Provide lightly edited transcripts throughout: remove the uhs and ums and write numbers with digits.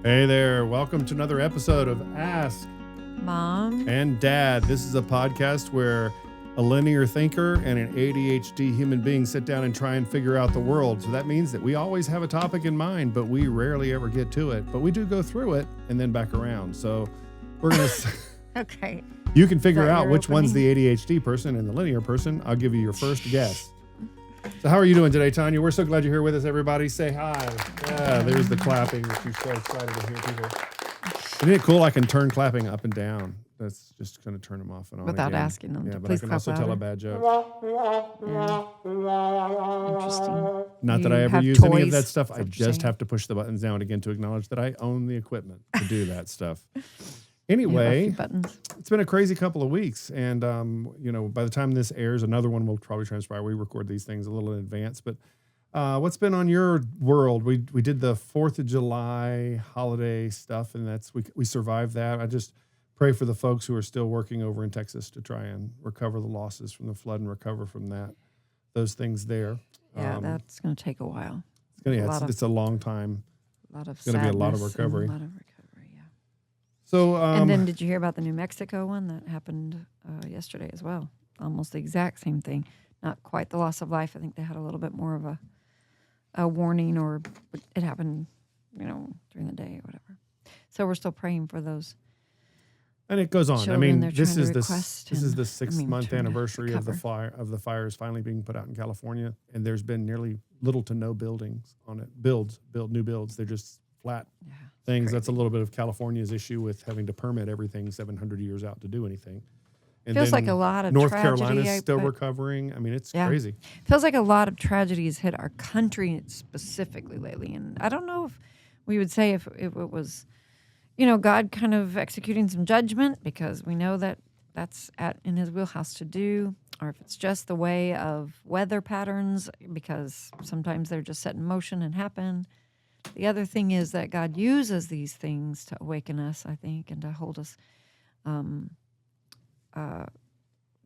Hey there, welcome to another episode of Ask Mom and Dad. This is a podcast where a linear thinker and an ADHD human being sit down and try and figure out the world. So that means that we always have a topic in mind, but we rarely ever get to it. But we do go through it and then back around. So we're going to... Okay. You can figure out your which one's opening? the ADHD person and the linear person. I'll give you your first guess. So how are you doing today, Tonya? We're so glad you're here with us, everybody. Say hi. Yeah, there's the clapping. She's so excited to hear people. Isn't it cool? I can turn clapping up and down. That's just going to turn them off and on Without again. asking them Yeah, to but I please can clap also tell a louder. bad joke. Yeah. Interesting. Not that You I ever have use any of toys? that stuff. Is I that what you're just saying? have to push the buttons now and again to acknowledge that I own the equipment to do that stuff. You have a Anyway, few buttons. it's been a crazy couple of weeks. And, by the time this airs, another one will probably transpire. We record these things a little in advance. But what's been on your world? We did the 4th of July holiday stuff, and we survived that. I just pray for the folks who are still working over in Texas to try and recover the losses from the flood and recover from those things there. Yeah, that's going to take a while. It's a long time. A lot of It's going to be a lot of sadness recovery. and a lot of recovery, yeah. So, And then did you hear about the New Mexico one that happened yesterday as well? Almost the exact same thing. Not quite the loss of life. I think they had a little bit more of a warning, but it happened, during the day or whatever. So we're still praying for those. and it goes on. I children mean, they're this trying is to the request this is the and- 6-month trying to anniversary of the recover. fires finally being put out in California, and there's been nearly little to no buildings on it. New builds. They're just flat Yeah, it's things. That's a crazy. little bit of California's issue with having to permit everything 700 years out to do anything. And Feels then like a lot of North tragedy, Carolina's still but- recovering. I mean, it's Yeah. crazy. Feels like a lot of tragedies hit our country specifically lately, and I don't know if we would say if it was, God kind of executing some judgment because we know that that's in His wheelhouse to do, or if it's just the way of weather patterns because sometimes they're just set in motion and happen. The other thing is that God uses these things to awaken us, I think, and to hold us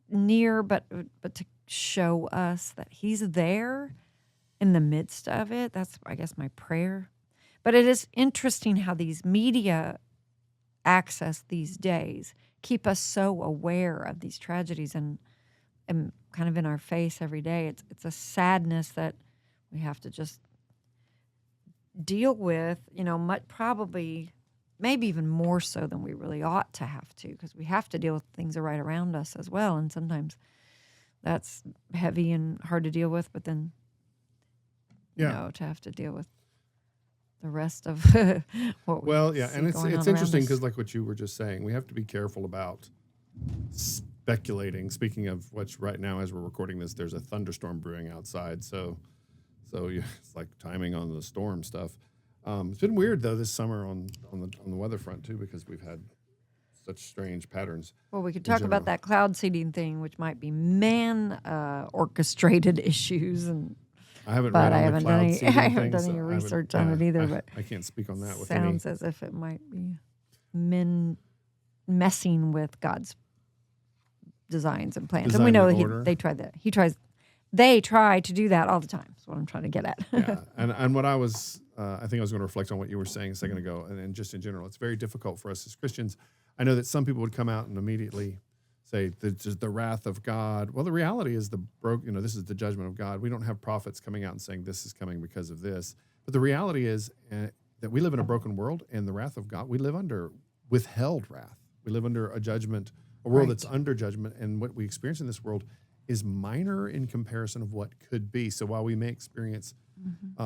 near, but to show us that He's there in the midst of it. That's, I guess, my prayer. But it is interesting how these media access these days keep us so aware of these tragedies and kind of in our face every day. It's a sadness that we have to just deal with, probably maybe even more so than we really ought to have to, because we have to deal with things that are right around us as well. And sometimes that's heavy and hard to deal with, but then, to have to deal with the rest of what we Well, yeah, see and it's going on around interesting us. because, like what you were just saying, we have to be careful about speculating. Speaking of which, right now as we're recording this, there's a thunderstorm brewing outside. So it's like timing on the storm stuff. It's been weird though this summer on the weather front too, because we've had such strange patterns. Well, we could in talk about general. that cloud seeding thing, which might be orchestrated issues, and I haven't but read I on the haven't cloud done any. seeding I haven't thing, done so any I haven't- research on it yeah, either. But I can't speak on that with sounds any. as if it might be messing with God's designs and plans. And we Design know and that order. they try to do that all the time. That's what I'm trying to get at. Yeah, and what I think I was going to reflect on what you were saying a second ago, and just in general, it's very difficult for us as Christians. I know that some people would come out and immediately say the wrath of God. Well, the reality is this is the judgment of God. We don't have prophets coming out and saying this is coming because of this. But the reality is that we live in a broken world, and the wrath of God, we live under withheld wrath. We live under a judgment, a world Right. that's under judgment, and what we experience in this world is minor in comparison of what could be. So while we may experience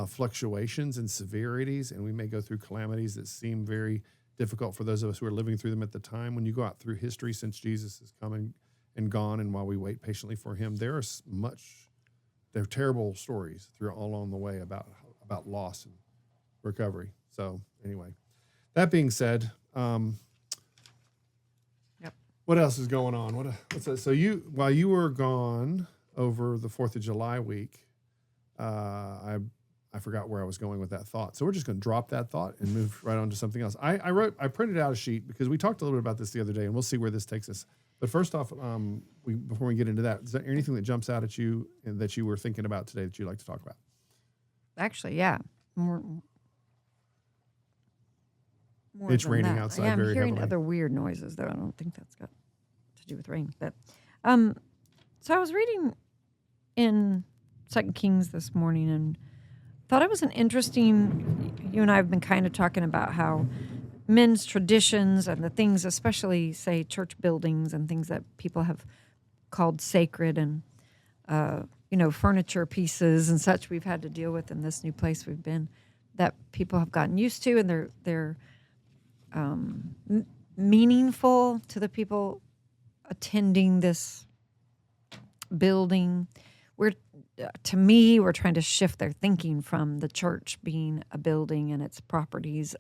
fluctuations and severities, and we may go through calamities that seem very difficult for those of us who are living through them at the time, when you go out through history since Jesus is coming and gone, and while we wait patiently for Him, there are terrible stories all along the way about loss and recovery. So anyway, that being said, Yep. what else is going on? What's that? So while you were gone over the 4th of July week, I forgot where I was going with that thought. So we're just going to drop that thought and move right on to something else. I printed out a sheet because we talked a little bit about this the other day, and we'll see where this takes us. But first off, before we get into that, is there anything that jumps out at you and that you were thinking about today that you'd like to talk about? Actually, yeah. more It's than raining that. outside Yeah, I'm very hearing heavily. other weird noises, though. I don't think that's got to do with rain. But so I was reading in Second Kings this morning and thought it was an interesting. You and I have been kind of talking about how men's traditions and the things, especially say church buildings and things that people have called sacred, and furniture pieces and such we've had to deal with in this new place we've been, that people have gotten used to, and they're meaningful to the people attending this building. To me, we're trying to shift their thinking from the church being a building and its properties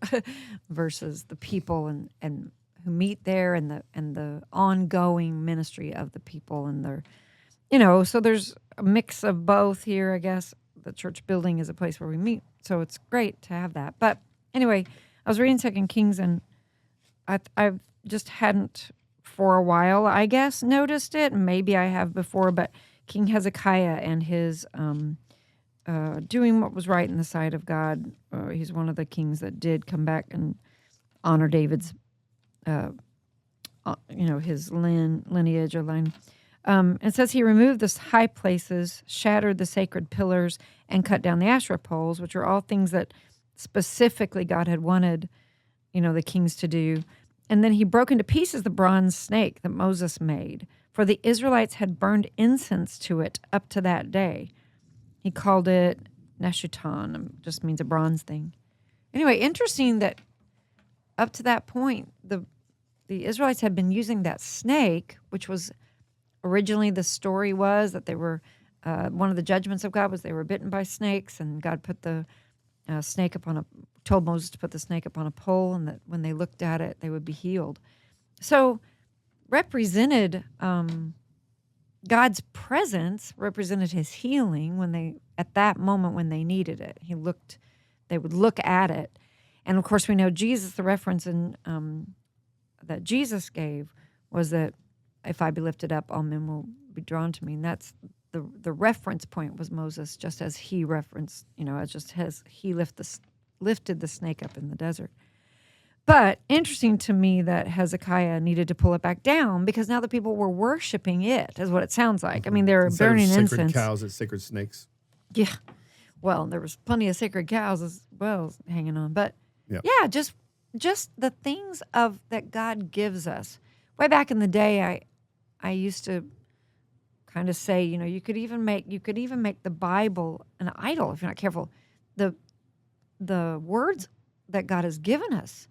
versus the people and who meet there, and the ongoing ministry of the people and their, so there's a mix of both here, I guess. The church building is a place where we meet, so it's great to have that. But anyway, I was reading Second Kings, and I've just hadn't for a while, I guess, noticed it. Maybe I have before, but King Hezekiah and his doing what was right in the sight of God. He's one of the kings that did come back and honor David's, his lineage or line. It says he removed the high places, shattered the sacred pillars, and cut down the Asherah poles, which are all things that specifically God had wanted, the kings to do. And then he broke into pieces the bronze snake that Moses made, for the Israelites had burned incense to it up to that day. He called it Neshutan, just means a bronze thing. Anyway, interesting that up to that point, the Israelites had been using that snake, which was originally, the story was that they were, one of the judgments of God was they were bitten by snakes, and God put the snake told Moses to put the snake up on a pole, and that when they looked at it, they would be healed. So represented God's presence, represented his healing at that moment when they needed it. They would look at it. And of course we know Jesus, the reference that Jesus gave was that if I be lifted up, all men will be drawn to me. And that's the reference point was Moses, just as he referenced, he lifted the snake up in the desert. But interesting to me that Hezekiah needed to pull it back down, because now the people were worshiping it, is what it sounds like. I mean, they were Instead burning of sacred incense. cows, it's sacred snakes. Yeah. Well, there was plenty of sacred cows as well hanging on. But Yep. yeah, just the things that God gives us. Way back in the day, I used to kind of say, you could even make the Bible an idol if you're not careful. The words that God has given us,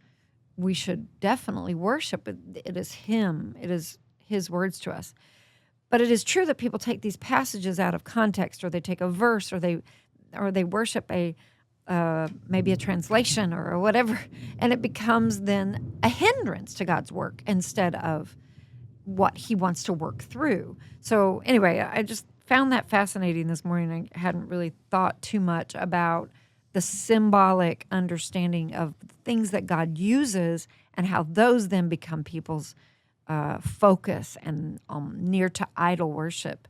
we should definitely worship. It is him. It is his words to us. But it is true that people take these passages out of context, or they take a verse, or they worship maybe a translation or whatever, and it becomes then a hindrance to God's work instead of what he wants to work through. So anyway, I just found that fascinating this morning. I hadn't really thought too much about the symbolic understanding of things that God uses and how those then become people's focus and near to idol worship.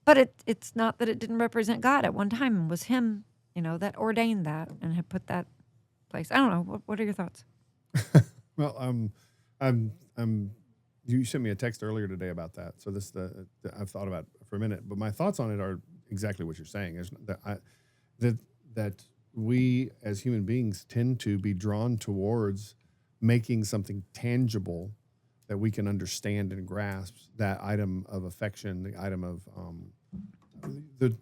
But it's not that it didn't represent God at one time. It was him, that ordained that and had put that place. I don't know. What are your thoughts? Well, you sent me a text earlier today about that. So this I've thought about for a minute, but my thoughts on it are exactly what you're saying. Is that we as human beings tend to be drawn towards making something tangible that we can understand and grasp, that item of affection, the item of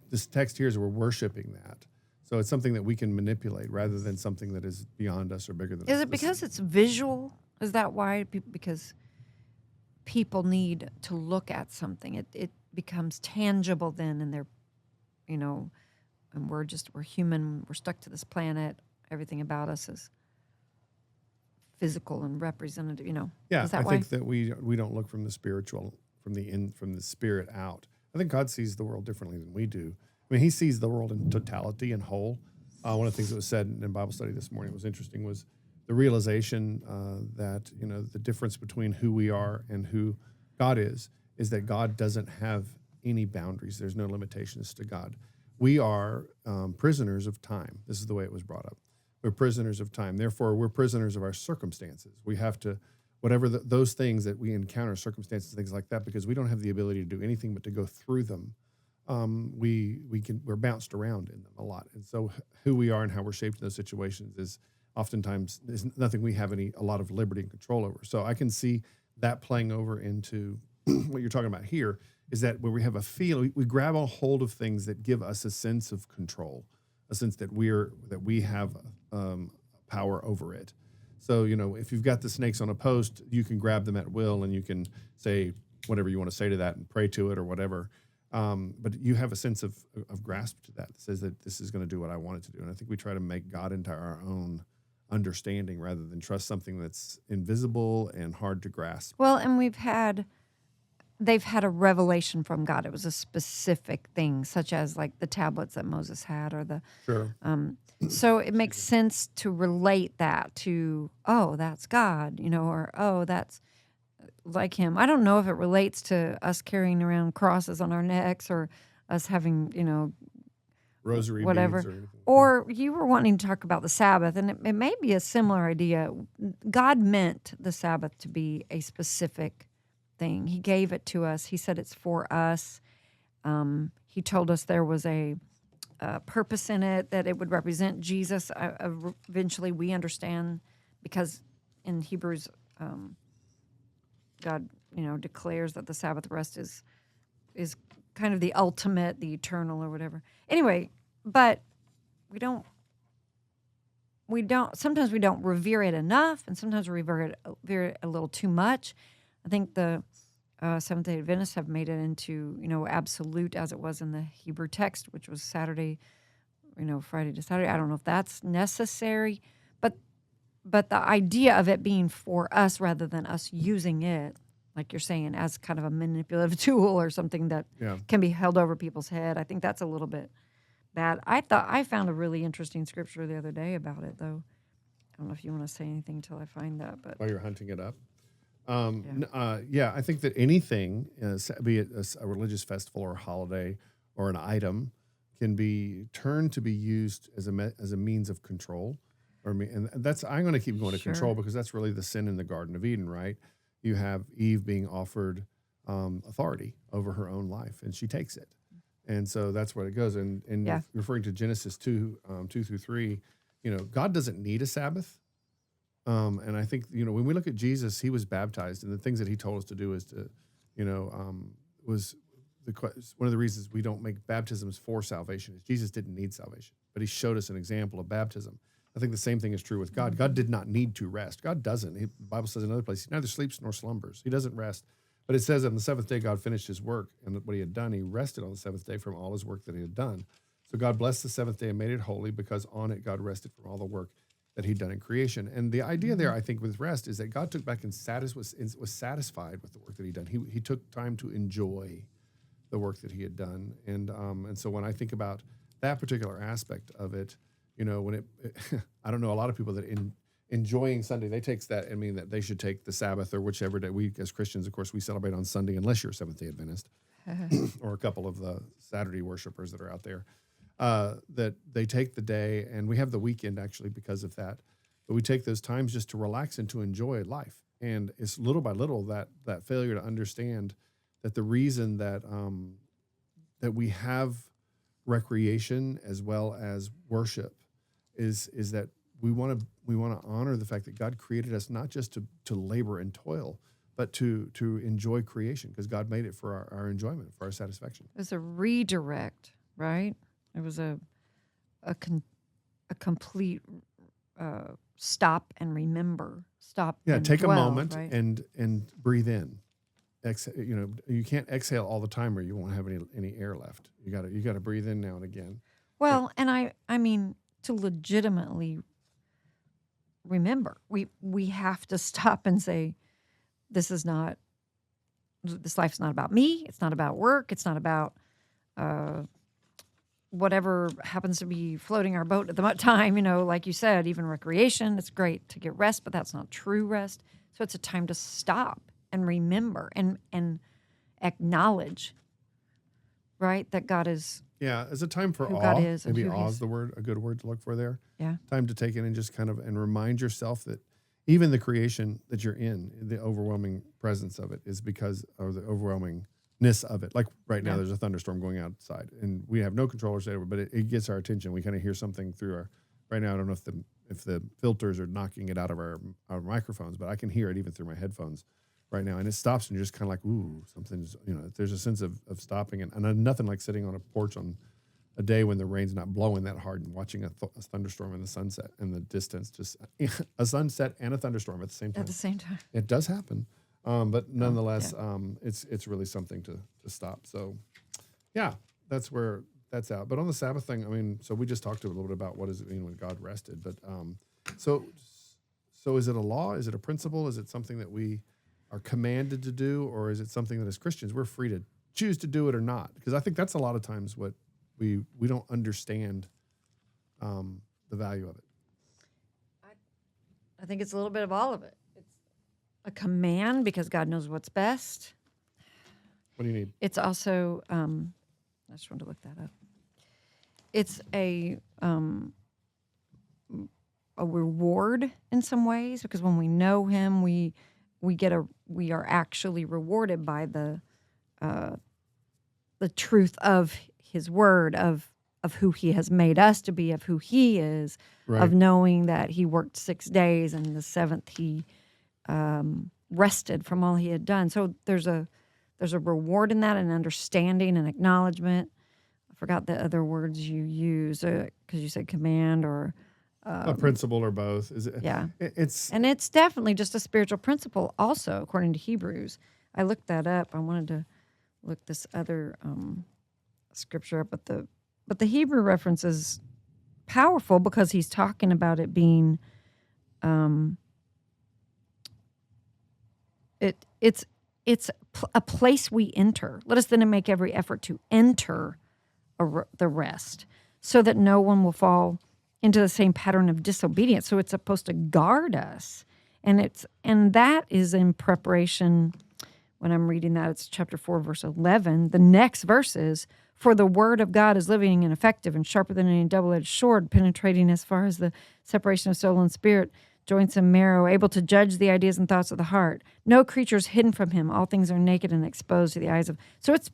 this text here is we're worshiping that. So it's something that we can manipulate rather than something that is beyond us or bigger than us. Is it because it's visual? Is that why? Because people need to look at something. It becomes tangible then, and they're, and we're human. We're stuck to this planet. Everything about us is physical and representative. Yeah, is that I why? think that we don't look from the spiritual, from the spirit out. I think God sees the world differently than we do. I mean, he sees the world in totality and whole. One of the things that was said in Bible study this morning was interesting, was the realization that, the difference between who we are and who God is that God doesn't have any boundaries. There's no limitations to God. We are prisoners of time. This is the way it was brought up. We're prisoners of time. Therefore, we're prisoners of our circumstances. We have to, whatever those things that we encounter, circumstances, things like that, because we don't have the ability to do anything but to go through them. We're bounced around in them a lot. And so who we are and how we're shaped in those situations is oftentimes is nothing we have a lot of liberty and control over. So I can see that playing over into what you're talking about here is that where we have a feel, we grab a hold of things that give us a sense of control, a sense that we have power over it. So, if you've got the snakes on a post, you can grab them at will and you can say whatever you want to say to that and pray to it or whatever. But you have a sense of grasp to that says that this is going to do what I want it to do. And I think we try to make God into our own understanding rather than trust something that's invisible and hard to grasp. Well, and they've had a revelation from God. It was a specific thing, such as like the tablets that Moses had, or the. Sure. So it makes sense to relate that to, oh, that's God, or oh, that's like Him. I don't know if it relates to us carrying around crosses on our necks or us having, Rosary whatever. beads or anything. Or you were wanting to talk about the Sabbath, and it may be a similar idea. God meant the Sabbath to be a specific thing. He gave it to us. He said it's for us. He told us there was a purpose in it, that it would represent Jesus. Eventually, we understand because in Hebrews, God, declares that the Sabbath rest is kind of the ultimate, the eternal, or whatever. Anyway, but we don't. Sometimes we don't revere it enough, and sometimes we revere it a little too much. I think the Seventh-day Adventists have made it into, absolute as it was in the Hebrew text, which was Saturday, Friday to Saturday. I don't know if that's necessary, but the idea of it being for us rather than us using it, like you're saying, as kind of a manipulative tool or something that can be held over people's head, I think that's a little bit bad. I found a really interesting scripture the other day about it, though. I don't know if you want to say anything until I find that. But while you're hunting it up. I think that anything, be it a religious festival or a holiday or an item, can be turned to be used as a means of control. And that's, I'm going to keep going to control because that's really the sin in the Garden of Eden, right? You have Eve being offered authority over her own life, and she takes it. And so that's where it goes. And referring to Genesis 2-3, God doesn't need a Sabbath. And I think, when we look at Jesus, he was baptized, and the things that he told us to do is to, was one of the reasons we don't make baptisms for salvation is Jesus didn't need salvation, but he showed us an example of baptism. I think the same thing is true with God. God did not need to rest. God doesn't. The Bible says in another place, he neither sleeps nor slumbers. He doesn't rest. But it says on the seventh day, God finished his work, and what he had done, he rested on the seventh day from all his work that he had done. So God blessed the seventh day and made it holy because on it, God rested from all the work that he'd done in creation. And the idea there, I think, with rest is that God took back and was satisfied with the work that he'd done. He took time to enjoy the work that he had done. And so when I think about that particular aspect of it, when I don't know, a lot of people that enjoying Sunday, they takes that and mean that they should take the Sabbath or whichever day. We, as Christians, of course, we celebrate on Sunday unless you're a Seventh-day Adventist or a couple of the Saturday worshipers that are out there. That they take the day, and we have the weekend actually because of that. But we take those times just to relax and to enjoy life. And it's little by little that failure to understand that the reason that that we have recreation as well as worship is that we want to honor the fact that God created us not just to labor and toil, but to enjoy creation because God made it for our enjoyment, for our satisfaction. It was a redirect, right? It was a complete stop and remember. Stop. Yeah, and take dwell, a moment right? and breathe in. You can't exhale all the time, or you won't have any air left. You got to breathe in now and again. Well, and I mean to legitimately remember, we have to stop and say, this life's not about me. It's not about work. It's not about whatever happens to be floating our boat at the time, like you said, even recreation. It's great to get rest, but that's not true rest. So it's a time to stop and remember and acknowledge right? That God is Yeah, as a time for who awe. God is and Maybe who awe He's. is a good word to look for there. Yeah. Time to take it and just kind of and remind yourself that even the creation that you're in, the overwhelming presence of it is because of the overwhelmingness of it. Like right now, Yeah. there's a thunderstorm going outside, and we have no control over it, but it gets our attention. We kind of hear something through our. Right now, I don't know if the filters are knocking it out of our microphones, but I can hear it even through my headphones right now, and it stops, and you're just kind of like, ooh, something's, there's a sense of stopping, and nothing like sitting on a porch on a day when the rain's not blowing that hard and watching a thunderstorm in the sunset in the distance, just a sunset and a thunderstorm at the same time. At the same time. It does happen, but nonetheless, yeah. it's really something to stop. So, yeah, that's where that's out. But on the Sabbath thing, I mean, so we just talked a little bit about what does it mean when God rested. But so is it a law? Is it a principle? Is it something that we are commanded to do, or is it something that as Christians we're free to choose to do it or not? Because I think that's a lot of times what we don't understand the value of it. I think it's a little bit of all of it. It's a command because God knows what's best. What do you need? It's also, I just wanted to look that up. It's a reward in some ways, because when we know Him, we are actually rewarded by the truth of His word, of who He has made us to be, of who He is, Right. of knowing that He worked 6 days and the seventh He rested from all He had done. So there's a reward in that, and understanding and acknowledgement. I forgot the other words you use because you said command or A principle or both. Is it? yeah. It's definitely just a spiritual principle also, according to Hebrews. I looked that up. I wanted to look this other scripture up, but the Hebrew reference is powerful because he's talking about it being it's a place we enter. Let us then make every effort to enter the rest, so that no one will fall into the same pattern of disobedience. So it's supposed to guard us, and that is in preparation. When I'm reading that, it's chapter 4, verse 11. The next verse is, "For the word of God is living and effective and sharper than any double-edged sword, penetrating as far as the separation of soul and spirit, joints and marrow, able to judge the ideas and thoughts of the heart. No creature is hidden from Him. All things are naked and exposed to the eyes of." So it's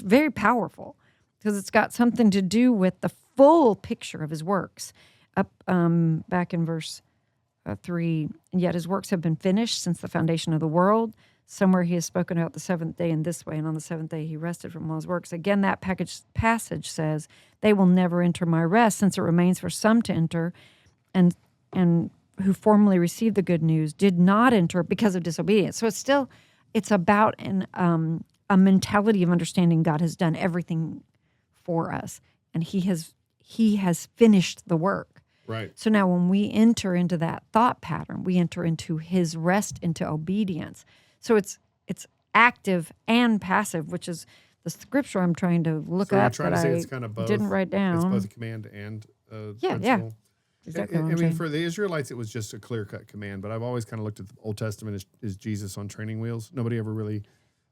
very powerful because it's got something to do with the full picture of His works. Up back in verse 3, "And yet His works have been finished since the foundation of the world. Somewhere He has spoken about the seventh day in this way, and on the seventh day He rested from all His works." Again, that passage says, "They will never enter my rest, since it remains for some to enter, and who formerly received the good news did not enter because of disobedience." So it's about a mentality of understanding God has done everything for us, and He has finished the work. right. So now when we enter into that thought pattern, we enter into His rest, into obedience. So it's active and passive, which is the scripture I'm trying to look So you're up trying that to say I it's kind of both. didn't write down. It's both a command and Yeah. principle. Exactly I what I'm mean, saying. for the Israelites, it was just a clear-cut command. But I've always kind of looked at the Old Testament as Jesus on training wheels. Nobody ever really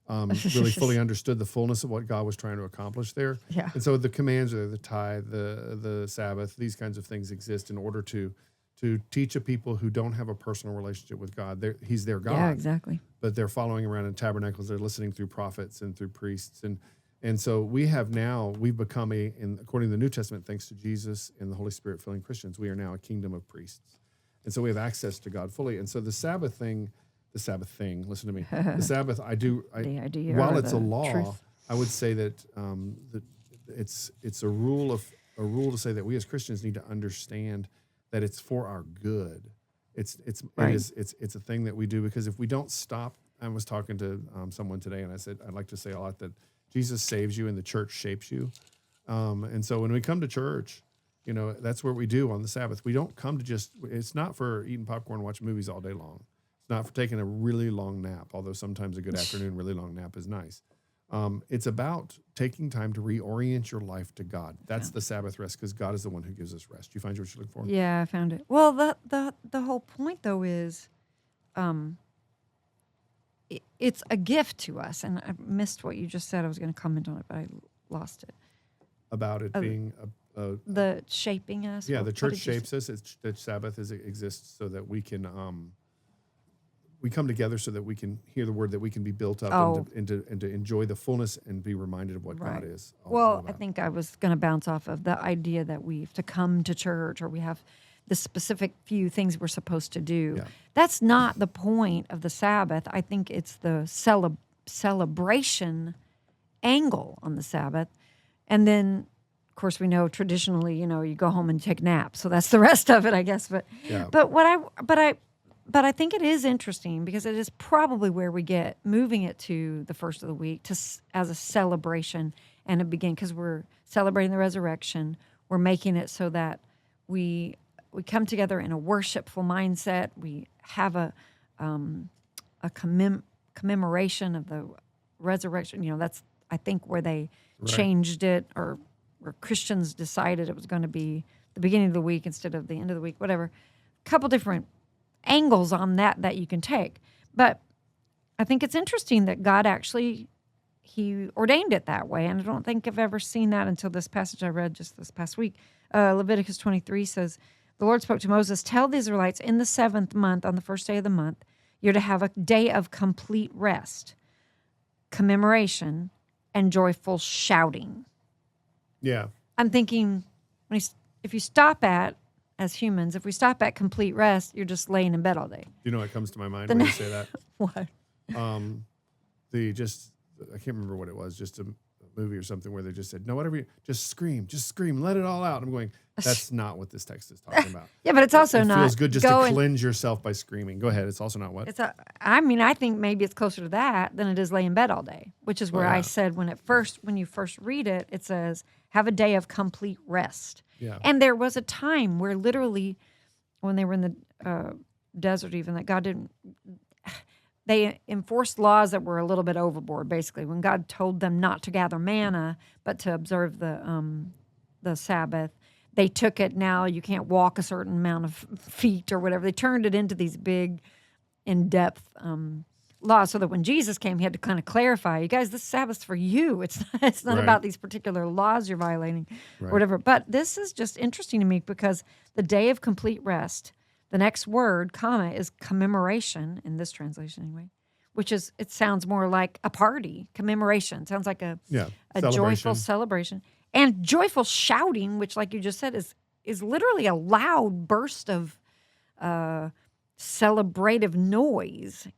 fully understood the fullness of what God was trying to accomplish there. Yeah. And so the commands are the tithe, the Sabbath, these kinds of things exist in order to teach a people who don't have a personal relationship with God. He's their God. Yeah, exactly. But they're following around in tabernacles. They're listening through prophets and through priests. And so we've become according to the New Testament, thanks to Jesus and the Holy Spirit filling Christians, we are now a kingdom of priests. And so we have access to God fully. And so the Sabbath thing, listen to me. The Sabbath, The idea while or it's a the law, truth. I would say that it's a rule to say that we as Christians need to understand that it's for our good. It's Right. it's a thing that we do, because if we don't stop. I was talking to someone today, and I said I'd like to say a lot that Jesus saves you and the church shapes you. And so when we come to church, that's what we do on the Sabbath. We don't come to it's not for eating popcorn and watching movies all day long. It's not for taking a really long nap, although sometimes a good afternoon, really long nap is nice. It's about taking time to reorient your life to God. That's the Sabbath rest, because God is the one who gives us rest. You find what you look for? Yeah, I found it. Well, the whole point though is, it's a gift to us. And I missed what you just said. I was going to comment on it, but I lost it. About it being The shaping us. yeah, What- the what church did you shapes us. The Sabbath exists so that we can we come together so that we can hear the word, that we can be built up and to enjoy the fullness and be reminded of what God is. all Well, I about. think I was going to bounce off of the idea that we have to come to church or we have the specific few things we're supposed to do. Yeah. That's not the point of the Sabbath. I think it's the celebration angle on the Sabbath. And then, of course, we know traditionally, you go home and take naps. So that's the rest of it, I guess. But Yeah. but I think it is interesting because it is probably where we get moving it to the first of the week as a celebration and a begin, because we're celebrating the resurrection. We're making it so that we come together in a worshipful mindset. We have a commemoration of the resurrection. That's, I think, where they changed it, or where Christians decided it was going to be the beginning of the week instead of the end of the week, whatever. A couple different angles on that you can take. But I think it's interesting that God actually, he ordained it that way. And I don't think I've ever seen that until this passage I read just this past week. Leviticus 23 says, the Lord spoke to Moses, tell the Israelites in the 7th month, on the first day of the month, you're to have a day of complete rest, commemoration, and joyful shouting. Yeah. I'm thinking, if you stop at, as humans, if we stop at complete rest, you're just laying in bed all day. You know what comes to my mind when you say that? What? I can't remember what it was, just a movie or something where they just said, no, whatever, just scream, let it all out. I'm going, that's not what this text is talking about. Yeah, but it's also it not. feels good just to cleanse yourself by screaming. Go ahead. It's also not what? I think maybe it's closer to that than it is lay in bed all day, which is where I said when you first read it, it says, have a day of complete rest. Yeah. And there was a time where literally, when they were in the desert, even, that God didn't. They enforced laws that were a little bit overboard. Basically, when God told them not to gather manna but to observe the Sabbath, they took it. Now you can't walk a certain amount of feet or whatever. They turned it into these big, in-depth laws, so that when Jesus came, he had to kind of clarify, you guys, this Sabbath's for you. It's not about these particular laws you're violating or whatever. But this is just interesting to me because the day of complete rest, the next word, comma, is commemoration, in this translation anyway, which is, it sounds more like a party. Commemoration sounds like a joyful celebration. And joyful shouting, which, like you just said, is literally a loud burst of celebrative noise,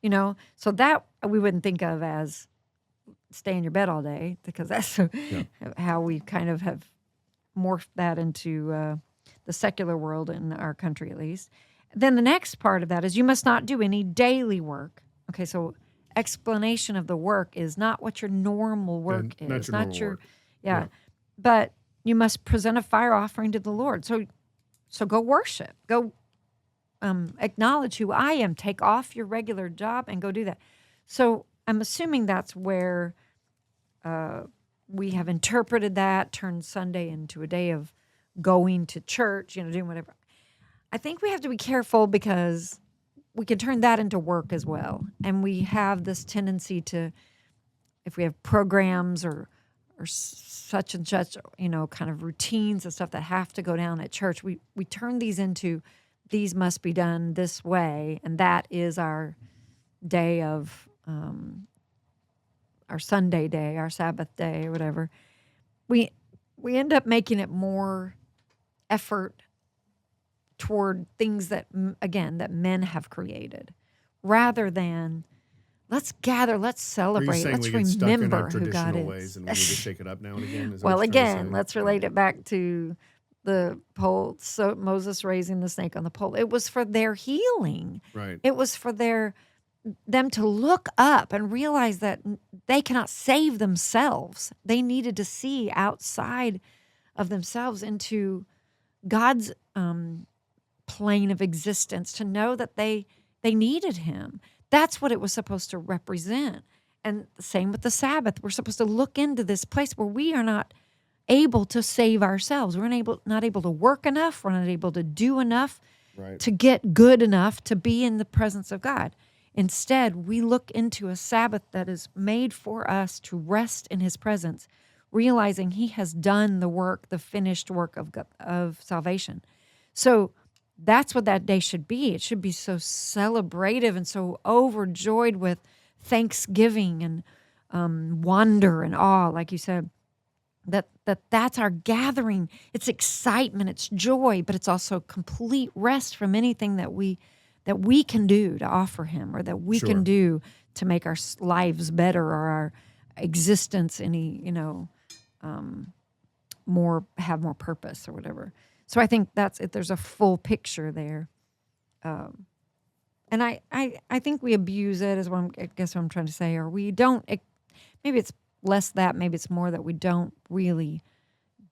so that we wouldn't think of as stay in your bed all day, because that's how we kind of have morphed that into the secular world in our country, at least. Then the next part of that is you must not do any daily work. Okay, so explanation of the work is not what your normal work is, not your work. But you must present a fire offering to the Lord. So go worship, go acknowledge who I am, take off your regular job and go do that. So I'm assuming that's where we have interpreted that, turned Sunday into a day of going to church, doing whatever. I think we have to be careful because we can turn that into work as well. And we have this tendency to, if we have programs or such and such, kind of routines and stuff that have to go down at church, we turn these into, these must be done this way, and that is our day of, our Sunday day, our Sabbath day, or whatever. We end up making it more effort toward things that, again, that men have created, rather than let's gather, let's celebrate, let's remember who God is. Ways and we need to shake it up now and again. Well, again, let's relate it back to the pole. So Moses raising the snake on the pole. It was for their healing. Right. It was for them to look up and realize that they cannot save themselves. They needed to see outside of themselves into God's plane of existence, to know that they needed him. That's what it was supposed to represent. And the same with the Sabbath. We're supposed to look into this place where we are not able to save ourselves. We're not able to work enough. We're not able to do enough to get good enough to be in the presence of God. Instead, we look into a Sabbath that is made for us to rest in his presence, realizing he has done the work, the finished work of salvation. So that's what that day should be. It should be so celebrative and so overjoyed with thanksgiving and wonder and awe, like you said. That's our gathering. It's excitement, it's joy, but it's also complete rest from anything that we can do to offer him, or that we Sure. can do to make our lives better, or our existence have more purpose or whatever. So I think that's it. There's a full picture there. And I think we abuse it, is what I guess what I'm trying to say, or we don't. Maybe it's less that, maybe it's more that we don't really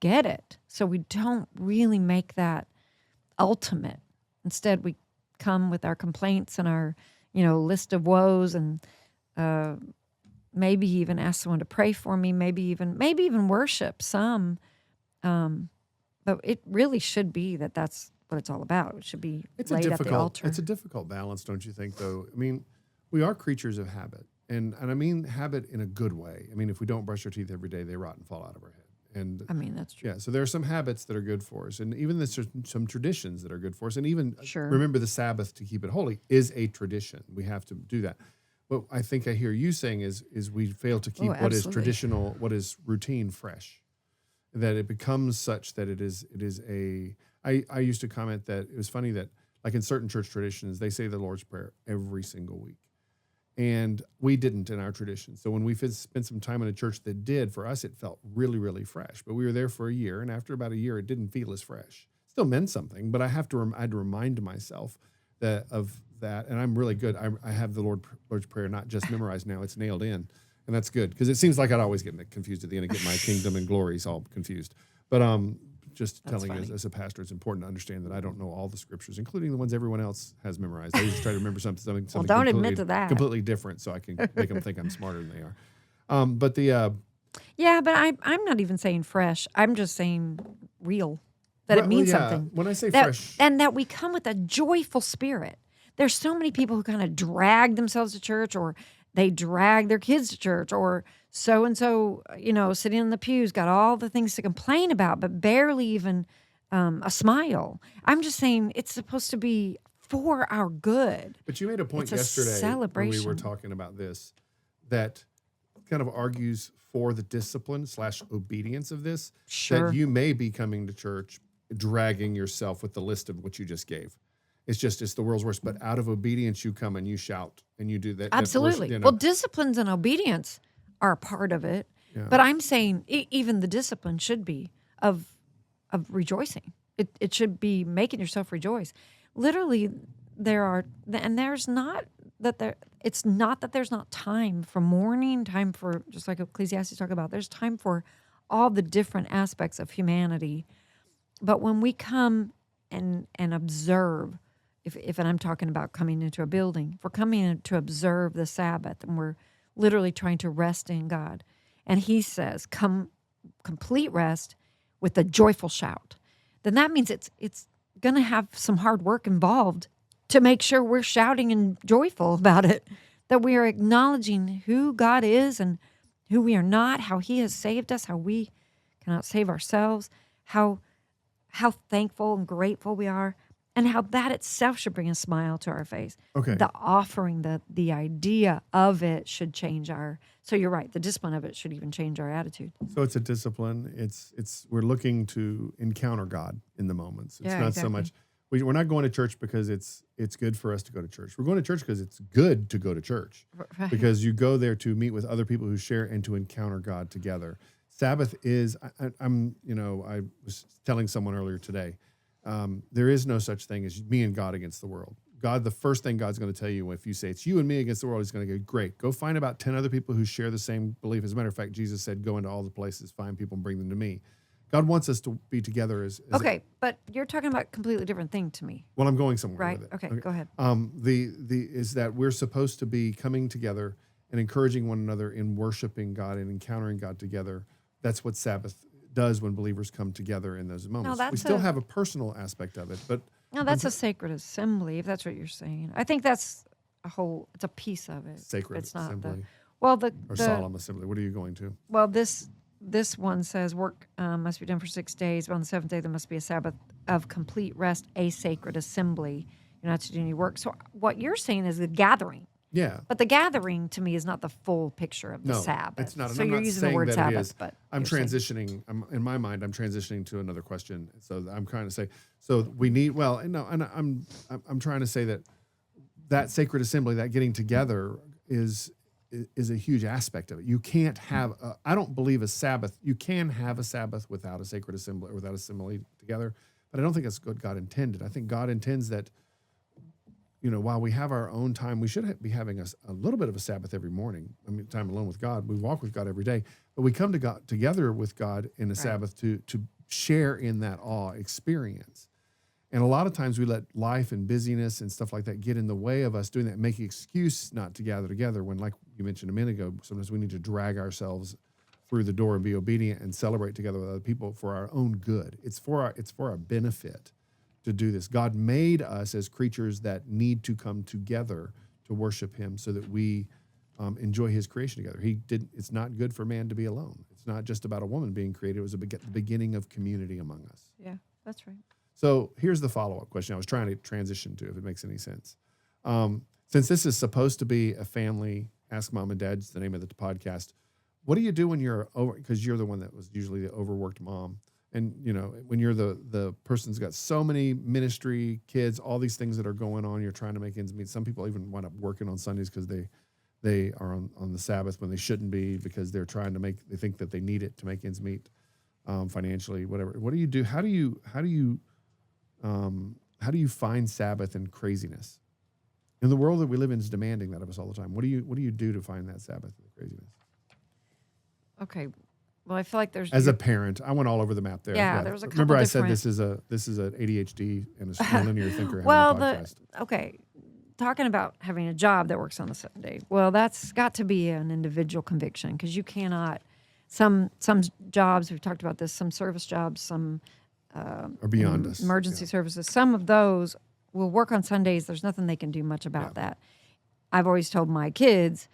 get it. So we don't really make that ultimate. Instead, we come with our complaints and our, list of woes, and maybe even ask someone to pray for me, maybe even worship some. But it really should be that's what it's all about. It should be laid at the altar. It's a difficult balance, don't you think, though? I mean, we are creatures of habit. And I mean habit in a good way. I mean, if we don't brush our teeth every day, they rot and fall out of our head. And I mean, that's true. yeah, so there are some habits that are good for us, and even there's some traditions that are good for us. And even Sure. remember, the Sabbath, to keep it holy, is a tradition. We have to do that. What I think I hear you saying is we fail to keep what is absolutely. traditional, what is routine, fresh. That it becomes such that it is I used to comment that it was funny that, like, in certain church traditions, they say the Lord's Prayer every single week. And we didn't in our tradition. So when we spent some time in a church that did, for us, it felt really, really fresh. But we were there for a year, and after about a year, it didn't feel as fresh. Still meant something, but I had to remind myself of that. And I'm really good. I have the Lord's Prayer not just memorized now; it's nailed in, and that's good, because it seems like I'd always get confused at the end and get my kingdom and glories all confused. But just That's telling you funny. as a pastor, it's important to understand that I don't know all the scriptures, including the ones everyone else has memorized. I just try to remember something Well, don't admit completely, to that. completely different, so I can make them think I'm smarter than they are. But the Yeah, but I'm not even saying fresh. I'm just saying real. That it means something. When I say That, fresh, and that we come with a joyful spirit. There's so many people who kind of drag themselves to church, or they drag their kids to church, or so and so, sitting in the pews, got all the things to complain about, but barely even a smile. I'm just saying it's supposed to be for our good. but you made a point It's a yesterday when we celebration. were talking about this that kind of argues for the discipline / obedience of this. Sure. That you may be coming to church dragging yourself with the list of what you just gave. It's the world's worst. But out of obedience, you come and you shout and you do that. Absolutely. Well, disciplines and obedience are a part of it. Yeah. But I'm saying even the discipline should be of rejoicing. It should be making yourself rejoice. Literally, it's not that there's not time for mourning, time for, just like Ecclesiastes talk about, there's time for all the different aspects of humanity. But when we come and observe, and I'm talking about coming into a building, if we're coming in to observe the Sabbath, and we're literally trying to rest in God, and he says, come complete rest with a joyful shout, then that means it's going to have some hard work involved to make sure we're shouting and joyful about it, that we are acknowledging who God is and who we are not, how he has saved us, how we cannot save ourselves, how thankful and grateful we are, and how that itself should bring a smile to our face. Okay. The offering, the idea of it should change so you're right, the discipline of it should even change our attitude. So it's a discipline. We're looking to encounter God in the moments. It's Yeah, not exactly. so much, we're not going to church because it's good for us to go to church. We're going to church because it's good to go to church, Right. because you go there to meet with other people who share and to encounter God together. Sabbath is, I was telling someone earlier today, there is no such thing as me and God against the world. God, the first thing God's going to tell you, if you say it's you and me against the world, he's going to go, great. Go find about 10 other people who share the same belief. As a matter of fact, Jesus said, go into all the places, find people and bring them to me. God wants us to be together as Okay, but you're talking about a completely different thing to me. well, I'm going somewhere Right. with it. Okay, go ahead. Is that we're supposed to be coming together and encouraging one another in worshiping God and encountering God together. That's what Sabbath does when believers come together in those moments. We still have a personal aspect of it, but No, that's a sacred assembly, if that's what you're saying. I think that's it's a piece of it. Sacred It's not assembly or the solemn assembly. What are you going to? well this one says work must be done for 6 days, but on the seventh day there must be a Sabbath of complete rest, a sacred assembly. You're not to do any work. So what you're saying is the gathering. Yeah. But the gathering to me is not the full picture of the No, Sabbath. it's not. And So I'm you're not using the saying word that it Sabbath, is. but I'm you're saying- transitioning. In my mind, I'm transitioning to another question. So I'm trying to say, so we need, well, and no, and I'm trying to say that sacred assembly, that getting together is a huge aspect of it. You can't have, I don't believe a Sabbath, you can have a Sabbath without a sacred assembly or without assembly together, but I don't think that's what God intended. I think God intends that, while we have our own time, we should be having a little bit of a Sabbath every morning. I mean, time alone with God. We walk with God every day, but we come to God together with God in a Sabbath to share in that awe experience. And a lot of times we let life and busyness and stuff like that get in the way of us doing that, make an excuse not to gather together when, like you mentioned a minute ago, sometimes we need to drag ourselves through the door and be obedient and celebrate together with other people for our own good. It's for our benefit to do this. God made us as creatures that need to come together to worship him so that we enjoy his creation together. It's not good for man to be alone. It's not just about a woman being created. It was the beginning of community among us. Yeah, that's right. So here's the follow-up question I was trying to transition to, if it makes any sense. Since this is supposed to be a family, Ask Mom and Dad's the name of the podcast, what do you do when you're over, because you're the one that was usually the overworked mom, and when you're the person's got so many ministry, kids, all these things that are going on, you're trying to make ends meet. Some people even wind up working on Sundays because they are on the Sabbath when they shouldn't be, because they're trying to they think that they need it to make ends meet financially, whatever. What do you do? How do you find Sabbath in craziness? In the world that we live in is demanding that of us all the time. What do you do to find that Sabbath in craziness? Okay. Well, I feel like there's As a parent, I went all over the map there. Yeah, there was a couple Remember, I said different- this is an ADHD and a linear thinker. well, having a podcast. talking about having a job that works on a Sunday. Well, that's got to be an individual conviction, because you cannot. Some jobs, we've talked about this. Some service jobs, some Or beyond us. emergency services. Some of those will work on Sundays. There's nothing they can do much about that. I've always told my kids,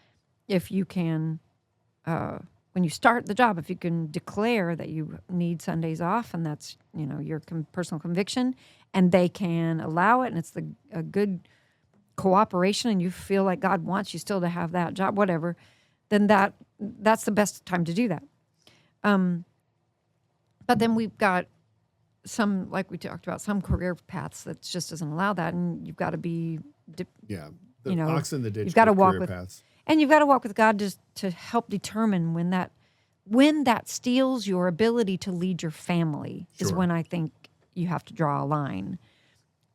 if you can, when you start the job, if you can declare that you need Sundays off, and that's your personal conviction, and they can allow it, and it's a good cooperation, and you feel like God wants you still to have that job, whatever, then that's the best time to do that. But then we've got some, like we talked about, some career paths that just doesn't allow that, and you've got to be, The ox in the ditch. you've got to walk career with, paths. and you've got to walk with God to help determine when that steals your ability to lead your family. Is Sure. when I think you have to draw a line.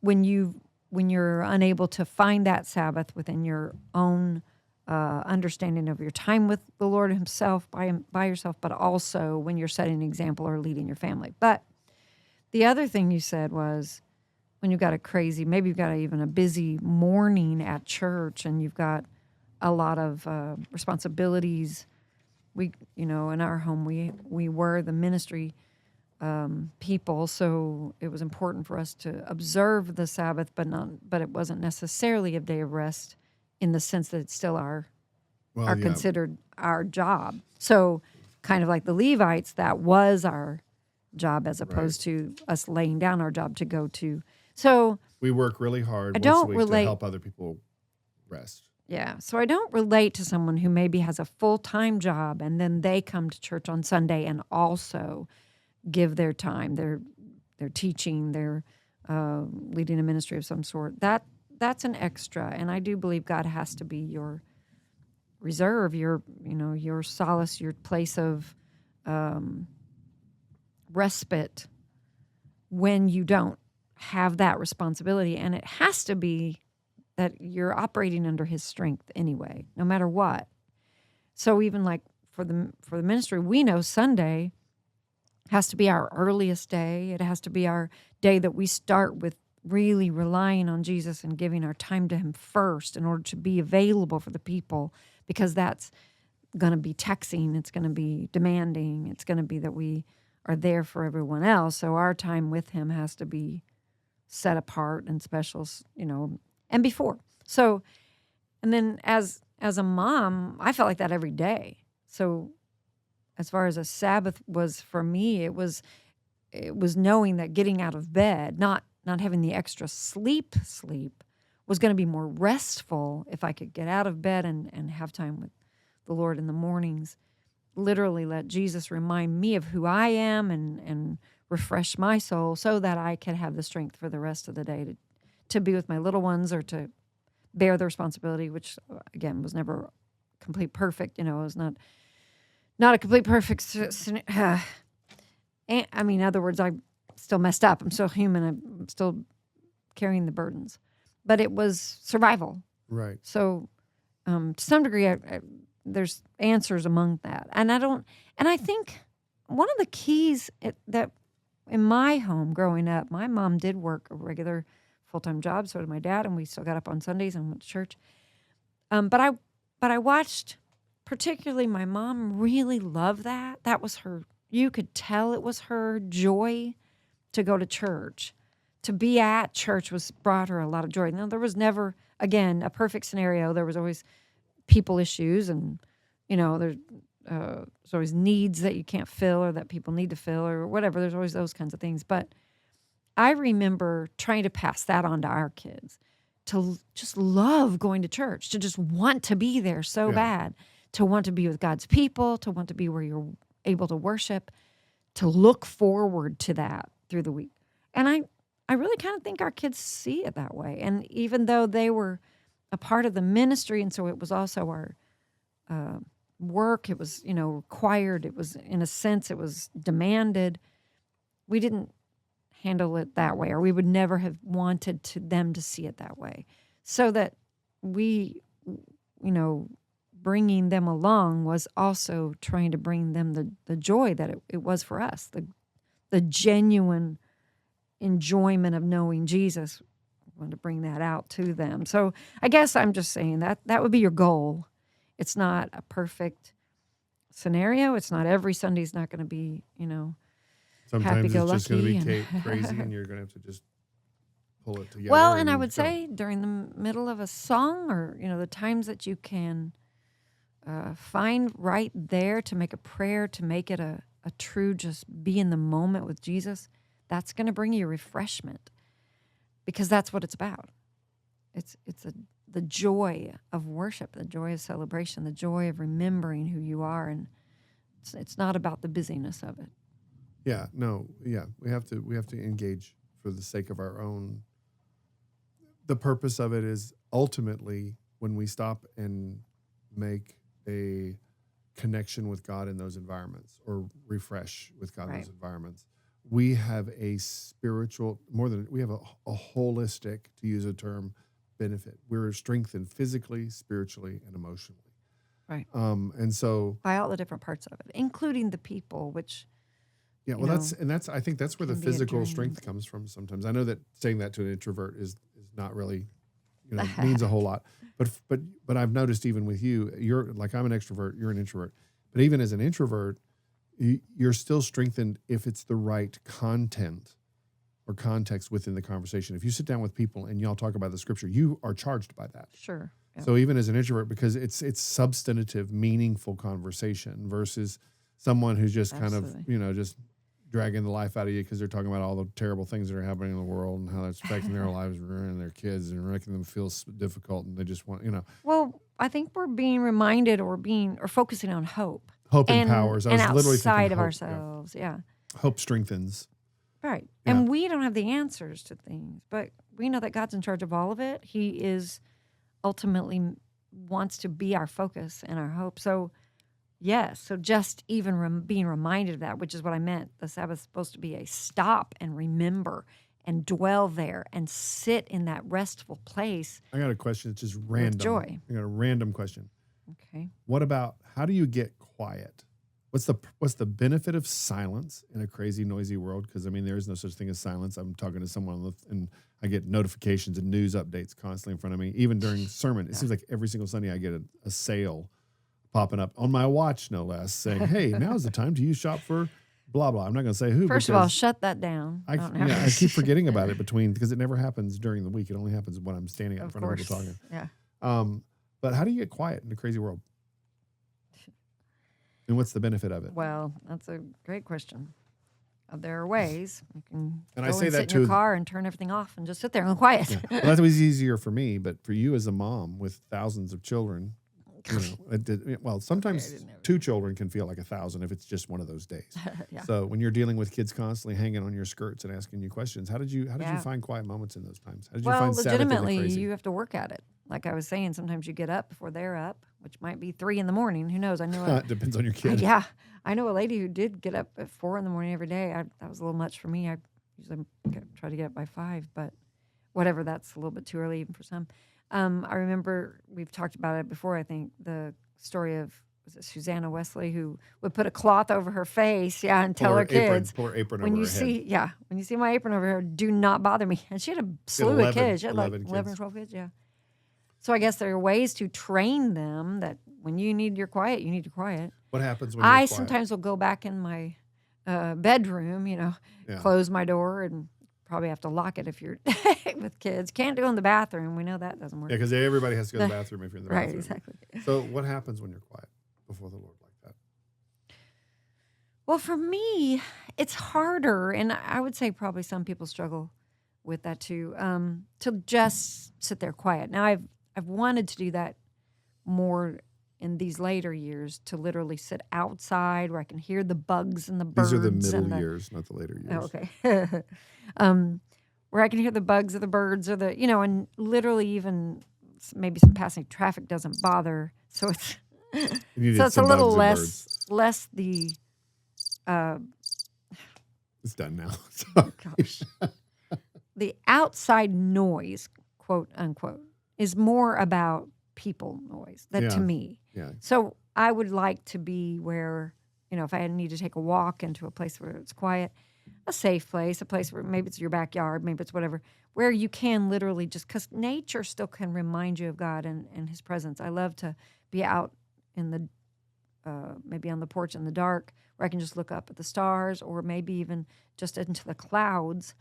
When you're unable to find that Sabbath within your own understanding of your time with the Lord himself by yourself, but also when you're setting an example or leading your family. But the other thing you said was when you've got maybe you've got even a busy morning at church, and you've got a lot of responsibilities. We, in our home, we were the ministry people, so it was important for us to observe the Sabbath, but it wasn't necessarily a day of rest in the sense that it's still considered our job. So kind of like the Levites, that was our job as opposed to us laying down our job to go to. So We work really hard once don't a week relate- to help other people rest. yeah, so I don't relate to someone who maybe has a full-time job and then they come to church on Sunday and also give their time, their teaching, their leading a ministry of some sort. That's an extra, and I do believe God has to be your reserve, your solace, your place of respite when you don't have that responsibility, and it has to be that you're operating under his strength anyway, no matter what. So even like for the ministry, we know Sunday has to be our earliest day. It has to be our day that we start with really relying on Jesus and giving our time to him first in order to be available for the people, because that's going to be taxing. It's going to be demanding. It's going to be that we are there for everyone else. So our time with him has to be set apart and special, and before. So And then as a mom, I felt like that every day. So as far as a Sabbath was for me, it was knowing that getting out of bed, not having the extra sleep was going to be more restful if I could get out of bed and have time with the Lord in the mornings. Literally let Jesus remind me of who I am and refresh my soul so that I could have the strength for the rest of the day to be with my little ones or to bear the responsibility, which again was never complete perfect. It was not a complete perfect. I mean, in other words, I still messed up. I'm still human. I'm still carrying the burdens, but it was survival. Right. So, to some degree, there's answers among that, and I think one of the keys that in my home growing up, my mom did work a regular full-time job, so did my dad, and we still got up on Sundays and went to church. But I watched, particularly my mom really loved that. That was her. You could tell it was her joy to go to church. To be at church brought her a lot of joy. Now, there was never, again, a perfect scenario. There was always people issues and, there's always needs that you can't fill or that people need to fill or whatever. There's always those kinds of things. But I remember trying to pass that on to our kids, to just love going to church, to just want to be there so bad, to want to be with God's people, to want to be where you're able to worship, to look forward to that through the week. And I really kind of think our kids see it that way. And even though they were a part of the ministry, and so it was also our work, it was, required, it was, in a sense, it was demanded, we didn't handle it that way, or we would never have wanted them to see it that way. So that we, bringing them along was also trying to bring them the joy that it was for us, the genuine enjoyment of knowing Jesus. I wanted to bring that out to them. So I guess I'm just saying that would be your goal. It's not a perfect scenario. It's not every Sunday's not going to be, Sometimes it's just going to be happy-go-lucky crazy, and you're going to have to just pull it together. Well, and I would say during the middle of a song, or the times that you can find right there to make a prayer, to make it a true just be in the moment with Jesus, that's going to bring you refreshment, because that's what it's about. It's the joy of worship, the joy of celebration, the joy of remembering who you are, and it's not about the busyness of it. Yeah, no, yeah, we have to engage for the sake of our own. The purpose of it is ultimately when we stop and make a connection with God in those environments, or refresh with God in those environments, we have a spiritual, we have a holistic, to use a term, benefit. We're strengthened physically, spiritually, and emotionally. Right. And so by all the different parts of it, including the people, which I think that's where the physical strength comes from sometimes. I know that saying that to an introvert is not really, means a whole lot. But I've noticed even with you, you're like, I'm an extrovert, you're an introvert. But even as an introvert, you're still strengthened if it's the right content or context within the conversation. If you sit down with people and y'all talk about the scripture, you are charged by that. Sure. Yeah. So even as an introvert, because it's substantive, meaningful conversation versus someone who's just kind of, just dragging the life out of you because they're talking about all the terrible things that are happening in the world and how that's affecting their lives, ruining their kids, and making them feel difficult, and they just want, Well, I think we're being reminded or focusing on hope. Hope empowers. I was literally thinking outside of hope, ourselves. Yeah. Hope strengthens. Right. Yeah. And we don't have the answers to things, but we know that God's in charge of all of it. He is ultimately wants to be our focus and our hope. So, yes. So just even being reminded of that, which is what I meant. The Sabbath is supposed to be a stop and remember and dwell there and sit in that restful place. I got a question. It's just random. With joy. I got a random question. Okay. What about, how do you get quiet? What's the benefit of silence in a crazy, noisy world? Because, there is no such thing as silence. I'm talking to someone and I get notifications and news updates constantly in front of me. Even during sermon, it seems like every single Sunday I get a sale popping up on my watch, no less, saying, hey, now's the time to use shop for blah, blah. I'm not going to say who. First of all, shut that down. I keep forgetting about it because it never happens during the week. It only happens when I'm standing up in front of people talking. Yeah. But how do you get quiet in a crazy world? And what's the benefit of it? Well, that's a great question. There are ways you can And go I say and that sit in your too. car and turn everything off and just sit there and quiet. Yeah. Well, that was easier for me, but for you as a mom with thousands of children, sometimes didn't have 2 children can feel like 1,000 if it's just one of those days. Yeah. So when you're dealing with kids constantly hanging on your skirts and asking you questions, how did you Yeah. find quiet moments in those times? How did you Well, find Sabbath in the legitimately, crazy? you have to work at it. Like I was saying, sometimes you get up before they're up, which might be 3 in the morning. Who knows? I know. It depends on your kid. Yeah, I know a lady who did get up at 4 in the morning every day. That was a little much for me. I usually try to get up by 5, but whatever. That's a little bit too early even for some. I remember we've talked about it before. I think the story of, was it Susanna Wesley, who would put a cloth over her face, and tell her kids, Pour apron when over you her see, head. when you see my apron over here, do not bother me. And she had a slew of kids. She had like 11 or 12 kids. Yeah. So I guess there are ways to train them that when you need your quiet, you need your quiet. What happens when you're I quiet? sometimes will go back in my bedroom, close my door, and probably have to lock it if you're with kids. Can't do it in the bathroom. We know that doesn't work. Yeah, because everybody has to go to the bathroom if you're in the bathroom. Right, exactly. So what happens when you're quiet before the Lord like that? Well, for me, it's harder, and I would say probably some people struggle with that too, to just sit there quiet. Now, I've wanted to do that more in these later years, to literally sit outside where I can hear the bugs and the birds. These are the middle years, not the later years. Oh, okay. Where I can hear the bugs or the birds or and literally even maybe some passing traffic doesn't bother. So it's it's a little less the. It's done now. Sorry. Gosh, the outside noise, quote unquote, is more about people noise. To me. Yeah. So I would like to be where, if I need to take a walk into a place where it's quiet, a safe place, a place where maybe it's your backyard, maybe it's whatever, where you can literally just, because nature still can remind you of God and His presence. I love to be out in the, maybe on the porch in the dark, where I can just look up at the stars, or maybe even just into the clouds.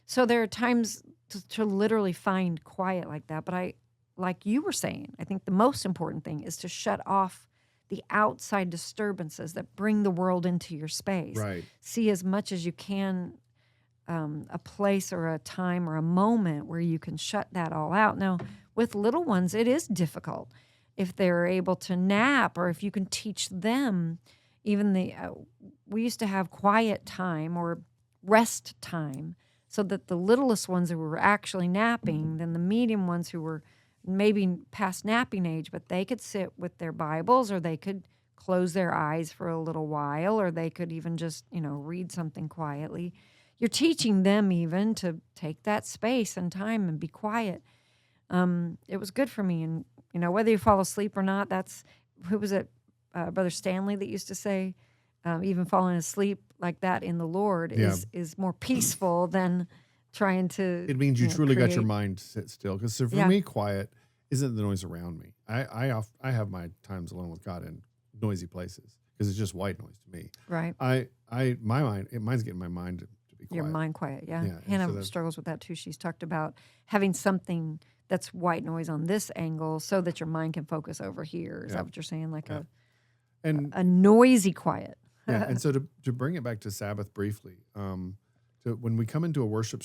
So there are times to literally find quiet like that. But like you were saying, I think the most important thing is to shut off the outside disturbances that bring the world into your space. Right. See as much as you can a place or a time or a moment where you can shut that all out. Now, with little ones, it is difficult. If they're able to nap, or if you can teach them, even we used to have quiet time or rest time, so that the littlest ones who were actually napping, then the medium ones who were maybe past napping age, but they could sit with their Bibles, or they could close their eyes for a little while, or they could even just, read something quietly. You're teaching them even to take that space and time and be quiet. It was good for me. And, whether you fall asleep or not, who was it? Brother Stanley that used to say, even falling asleep like that in the Lord is more peaceful than trying to. It means you truly got your mind sit still. Because for me, quiet isn't the noise around me. I have my times alone with God in noisy places, because it's just white noise to me. Right. Mine's getting my mind to be quiet. Your mind quiet, yeah. Yeah, Hannah struggles with that too. She's talked about having something that's white noise on this angle so that your mind can focus over here. Is that what you're saying? Like a noisy quiet. Yeah, and so to bring it back to Sabbath briefly, when we come into a worship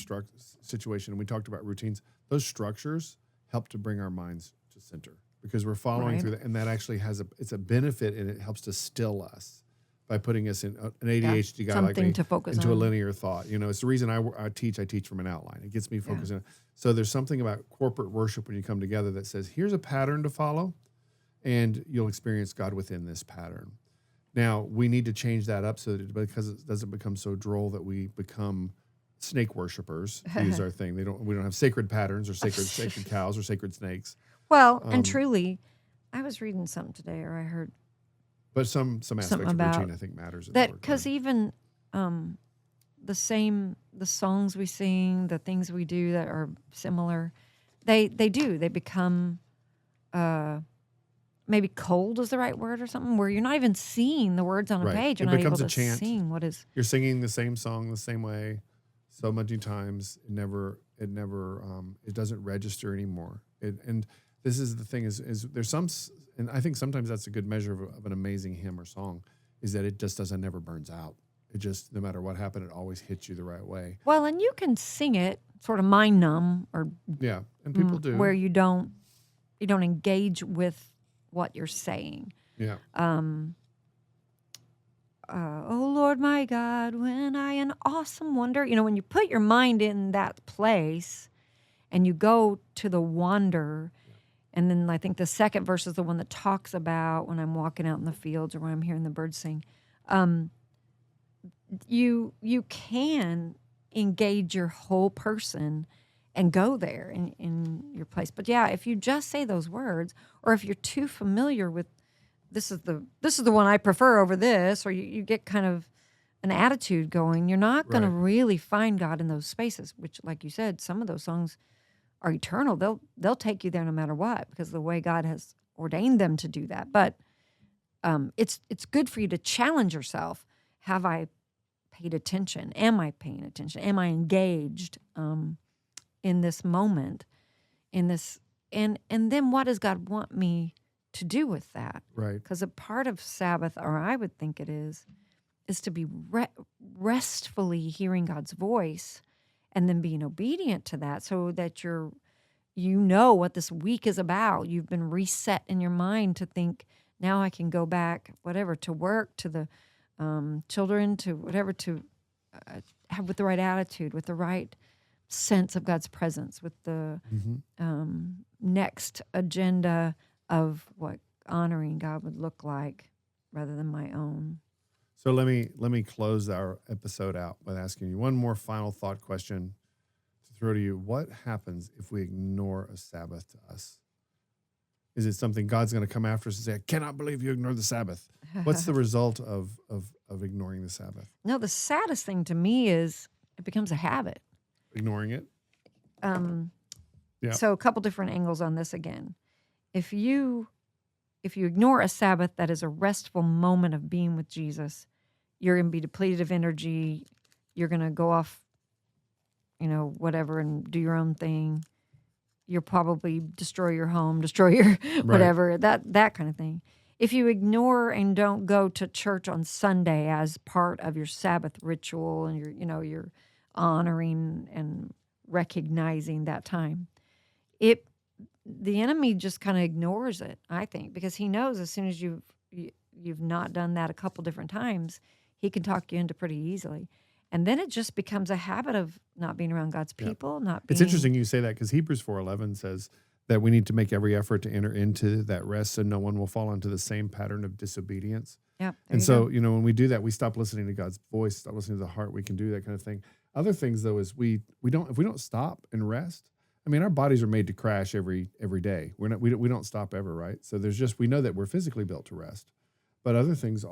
situation, and we talked about routines, those structures help to bring our minds to center, because we're following through that, and that actually it's a benefit, and it helps to still us by putting us in an ADHD guy like me to focus into on. a linear thought. It's the reason I teach from an outline. It gets me focused on. So there's something about corporate worship when you come together that says, here's a pattern to follow, and you'll experience God within this pattern. Now, we need to change that up because it doesn't become so droll that we become snake worshipers, to use our thing. We don't have sacred patterns or sacred cows or sacred snakes. Well, and truly, I was reading something today, or I heard. But some aspects of routine, I think, matters. Because even the songs we sing, the things we do that are similar, they become maybe cold is the right word or something, where you're not even seeing the words on a page. You're not able to sing what is. You're singing the same song the same way so many times. It doesn't register anymore. And this is the thing is there's and I think sometimes that's a good measure of an amazing hymn or song, is that it just never burns out. It just, no matter what happened, it always hits you the right way. Well, and you can sing it sort of mind numb, or Yeah, and people do. where you don't engage with what you're saying. Yeah. Oh Lord my God, when I in awesome wonder, when you put your mind in that place and you go to the wonder, and then I think the second verse is the one that talks about when I'm walking out in the fields or when I'm hearing the birds sing. You can engage your whole person and go there in your place. But yeah, if you just say those words, or if you're too familiar with this is the one I prefer over this, or you get kind of an attitude going, you're not going to really find God in those spaces, which, like you said, some of those songs are eternal. They'll take you there no matter what, because of the way God has ordained them to do that. But it's good for you to challenge yourself. Have I paid attention? Am I paying attention? Am I engaged in this moment? In this, and then what does God want me to do with that? Right. Because a part of Sabbath, or I would think it is to be restfully hearing God's voice, and then being obedient to that, so that you know what this week is about. You've been reset in your mind to think, now I can go back, whatever, to work, to the children, to whatever, to have with the right attitude, with the right sense of God's presence, with the next agenda of what honoring God would look like, rather than my own. So let me close our episode out by asking you one more final thought question to throw to you. What happens if we ignore a Sabbath to us? Is it something God's going to come after us and say, I cannot believe you ignored the Sabbath? What's the result of ignoring the Sabbath? No, the saddest thing to me is it becomes a habit. Ignoring it? So a couple different angles on this again. If you ignore a Sabbath that is a restful moment of being with Jesus, you're going to be depleted of energy. You're going to go off, whatever, and do your own thing. You'll probably destroy your home, destroy your whatever, that kind of thing. If you ignore and don't go to church on Sunday as part of your Sabbath ritual, and you're honoring and recognizing that time, the enemy just kind of ignores it, I think, because he knows as soon as you've not done that a couple different times, he can talk you into pretty easily. And then it just becomes a habit of not being around God's people, not being... It's interesting you say that, because Hebrews 4:11 says that we need to make every effort to enter into that rest so no one will fall into the same pattern of disobedience. Yeah. And so, when we do that, we stop listening to God's voice, stop listening to the heart. We can do that kind of thing. Other things, though, is if we don't stop and rest. I mean, our bodies are made to crash every day. We don't stop ever, right? So we know that we're physically built to rest. But other things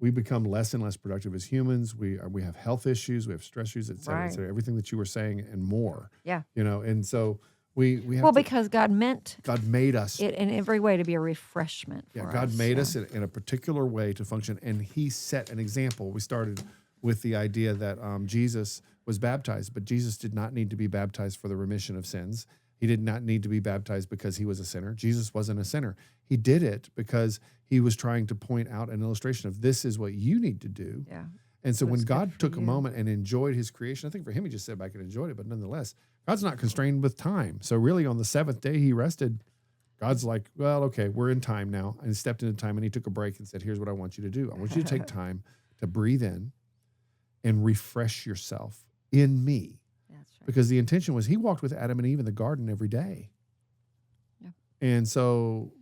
we become less and less productive as humans. We have health issues, we have stress issues, et cetera, et cetera, everything that you were saying and more. Yeah. And so we have because God made us it in every way to be a refreshment for us. God made us in a particular way to function, and he set an example. We started with the idea that Jesus was baptized, but Jesus did not need to be baptized for the remission of sins. He did not need to be baptized because he was a sinner. Jesus wasn't a sinner. He did it because he was trying to point out an illustration of this is what you need to do. Yeah. And so when God took a moment and enjoyed his creation, I think for him, he just sat back and enjoyed it, but nonetheless, God's not constrained with time. So really on the seventh day he rested. God's like, well, okay, we're in time now. And he stepped into time and he took a break and said, here's what I want you to do. I want you to take time to breathe in and refresh yourself in me. That's right. Because the intention was he walked with Adam and Eve in the garden every day. Yeah. And so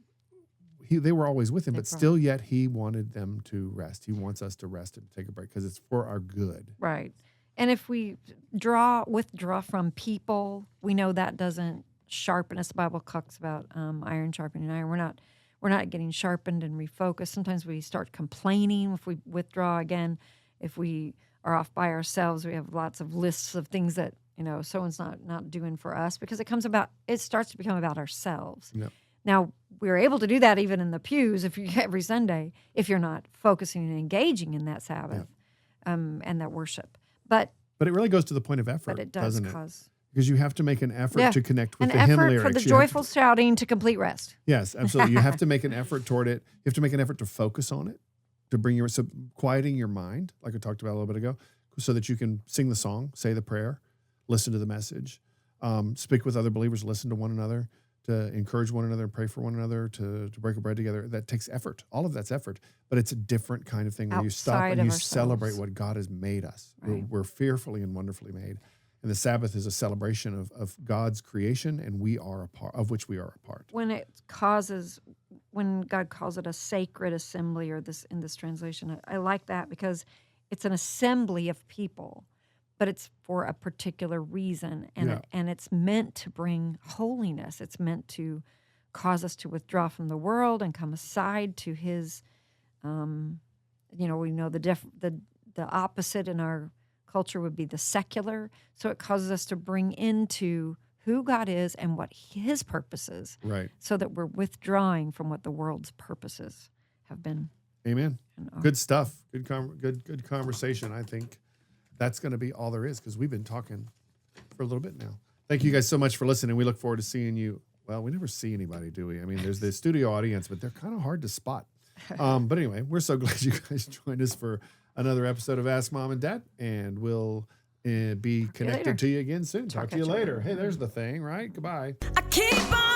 they were always with him, but still yet he wanted them to rest. He wants us to rest and take a break because it's for our good. Right. And if we withdraw from people, we know that doesn't sharpen us. The Bible talks about iron sharpening iron. We're not getting sharpened and refocused. Sometimes we start complaining if we withdraw again. If we are off by ourselves, we have lots of lists of things that someone's not doing for us, because it starts to become about ourselves. Yep. Now, we're able to do that even in the pews every Sunday if you're not focusing and engaging in that Sabbath and that worship. But it really goes to the point of effort, but it does doesn't cause... because you have to make an effort Yeah. to connect with An the hymn effort lyrics. for the You have joyful shouting to complete rest. Yes, absolutely. You have to make an effort toward it. You have to make an effort to focus on it, to bring quieting your mind, like I talked about a little bit ago, so that you can sing the song, say the prayer, listen to the message, speak with other believers, listen to one another, to encourage one another, pray for one another, to break a bread together. That takes effort. All of that's effort, but it's a different kind of thing where you stop Outside and of you ourselves. celebrate what God has made us. Right. We're fearfully and wonderfully made. And the Sabbath is a celebration of God's creation, and we are a part of which we are a part. When God calls it a sacred assembly, or this in this translation, I like that because it's an assembly of people, but it's for a particular reason, and it's meant to bring holiness. It's meant to cause us to withdraw from the world and come aside to His. We know the opposite in our culture would be the secular. So it causes us to bring into who God is and what His purposes, Right. so that we're withdrawing from what the world's purposes have been. Amen. Good stuff. Good conversation. I think that's going to be all there is, because we've been talking for a little bit now. Thank you guys so much for listening. We look forward to seeing you. Well, we never see anybody, do we? I mean, there's the studio audience, but they're kind of hard to spot. But anyway, we're so glad you guys joined us for another episode of Ask Mom and Dad, and we'll be connected to you again soon. Talk to you later. Hey, there's the thing, right? Goodbye. I keep on